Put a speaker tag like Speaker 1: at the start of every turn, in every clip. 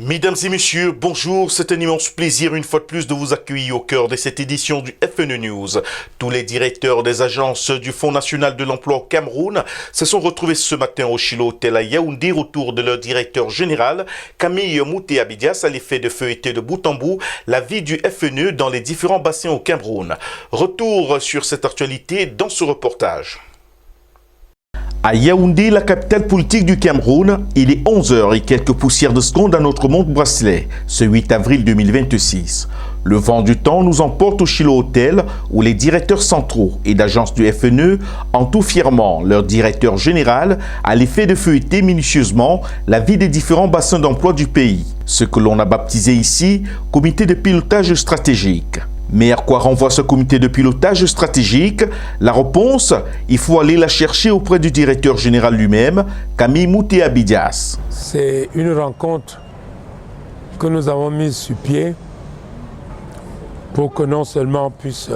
Speaker 1: Mesdames et messieurs, bonjour, c'est un immense plaisir une fois de plus de vous accueillir au cœur de cette édition du FNE News. Tous les directeurs des agences du Fonds national de l'emploi au Cameroun se sont retrouvés ce matin au Chilo Hotel à Yaoundé autour de leur directeur général, Camille Mouté Abidias, à l'effet de feuilleter de bout en bout la vie du FNE dans les différents bassins au Cameroun. Retour sur cette actualité dans ce reportage. À Yaoundé, la capitale politique du Cameroun, il est 11h et quelques poussières de secondes à notre montre bracelet, ce 8 avril 2026. Le vent du temps nous emporte au Chilo Hotel où les directeurs centraux et d'agences du FNE entourent fièrement leur directeur général à l'effet de feuilleter minutieusement la vie des différents bassins d'emploi du pays, ce que l'on a baptisé ici « Comité de pilotage stratégique ». Mais à quoi renvoie ce comité de pilotage stratégique? La réponse, il faut aller la chercher auprès du directeur général lui-même, Camille Mouté Abidias.
Speaker 2: C'est une rencontre que nous avons mise sur pied pour que non seulement on puisse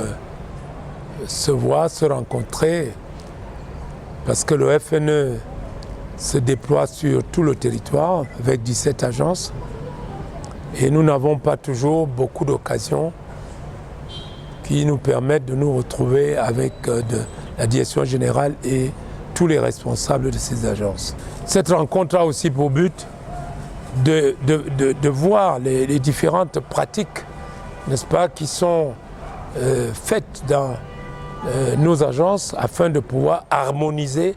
Speaker 2: se voir, se rencontrer, parce que le FNE se déploie sur tout le territoire avec 17 agences et nous n'avons pas toujours beaucoup d'occasions qui nous permettent de nous retrouver avec la direction générale et tous les responsables de ces agences. Cette rencontre a aussi pour but de voir les différentes pratiques, n'est-ce pas, qui sont faites dans nos agences afin de pouvoir harmoniser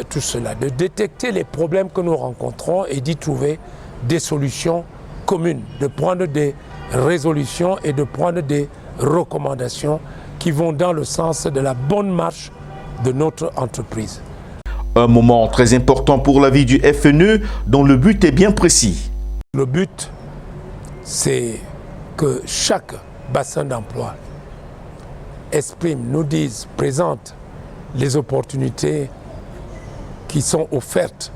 Speaker 2: tout cela, de détecter les problèmes que nous rencontrons et d'y trouver des solutions communes, de prendre des résolutions et de prendre des recommandations qui vont dans le sens de la bonne marche de notre entreprise.
Speaker 1: Un moment très important pour la vie du FNE dont le but est bien précis.
Speaker 2: Le but, c'est que chaque bassin d'emploi exprime, nous dise, présente les opportunités qui sont offertes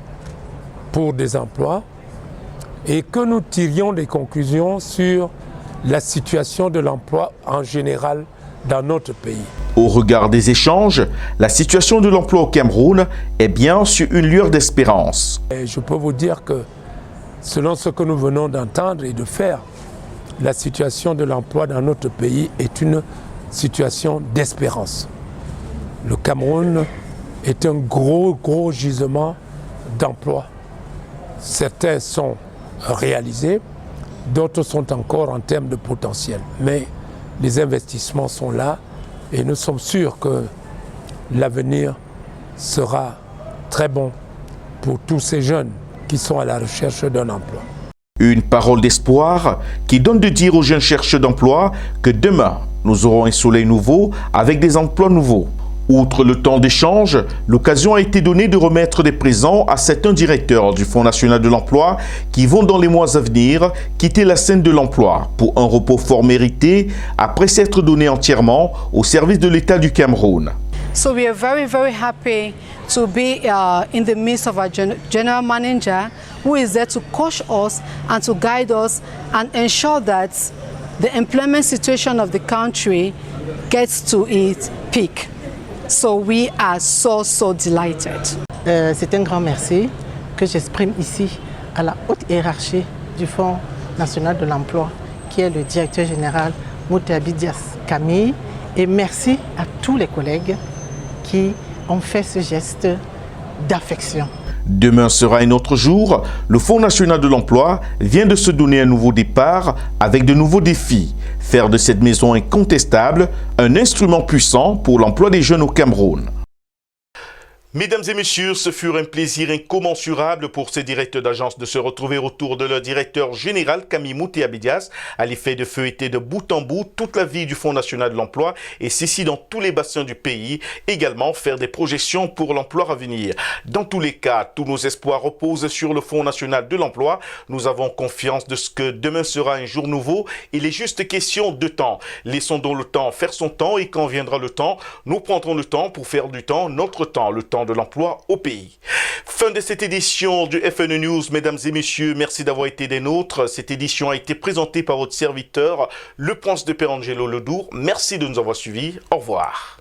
Speaker 2: pour des emplois et que nous tirions des conclusions sur la situation de l'emploi en général dans notre pays.
Speaker 1: Au regard des échanges, la situation de l'emploi au Cameroun est bien sur une lueur d'espérance.
Speaker 2: Je peux vous dire que selon ce que nous venons d'entendre et de faire, la situation de l'emploi dans notre pays est une situation d'espérance. Le Cameroun est un gros gisement d'emplois. Certains sont réalisés, d'autres sont encore en termes de potentiel. Mais les investissements sont là et nous sommes sûrs que l'avenir sera très bon pour tous ces jeunes qui sont à la recherche d'un emploi.
Speaker 1: Une parole d'espoir qui donne de dire aux jeunes chercheurs d'emploi que demain, nous aurons un soleil nouveau avec des emplois nouveaux. Outre le temps d'échange, l'occasion a été donnée de remettre des présents à certains directeurs du Fonds national de l'emploi qui vont dans les mois à venir quitter la scène de l'emploi pour un repos fort mérité après s'être donné entièrement au service de l'État du Cameroun.
Speaker 3: So we are very happy to be in the midst of our general manager who is there to coach us and to guide us and ensure that the employment situation of the country gets to its peak. So we are so delighted.
Speaker 4: C'est un grand merci que j'exprime ici à la haute hiérarchie du Fonds national de l'emploi, qui est le directeur général Mouté Abidias Camille, et merci à tous les collègues qui ont fait ce geste d'affection.
Speaker 1: Demain sera un autre jour. Le Fonds national de l'emploi vient de se donner un nouveau départ avec de nouveaux défis. Faire de cette maison incontestable un instrument puissant pour l'emploi des jeunes au Cameroun. Mesdames et messieurs, ce fut un plaisir incommensurable pour ces directeurs d'agence de se retrouver autour de leur directeur général Camille Mouté Abidias à l'effet de feuilleter de bout en bout toute la vie du Fonds national de l'emploi et ceci dans tous les bassins du pays, également faire des projections pour l'emploi à venir. Dans tous les cas, tous nos espoirs reposent sur le Fonds national de l'emploi. Nous avons confiance de ce que demain sera un jour nouveau. Il est juste question de temps. Laissons donc le temps faire son temps et quand viendra le temps, nous prendrons le temps pour faire du temps notre temps, le temps de l'emploi au pays. Fin de cette édition du FNE News, mesdames et messieurs, merci d'avoir été des nôtres. Cette édition a été présentée par votre serviteur, le Prince de Père Angelo Ledour. Merci de nous avoir suivis. Au revoir.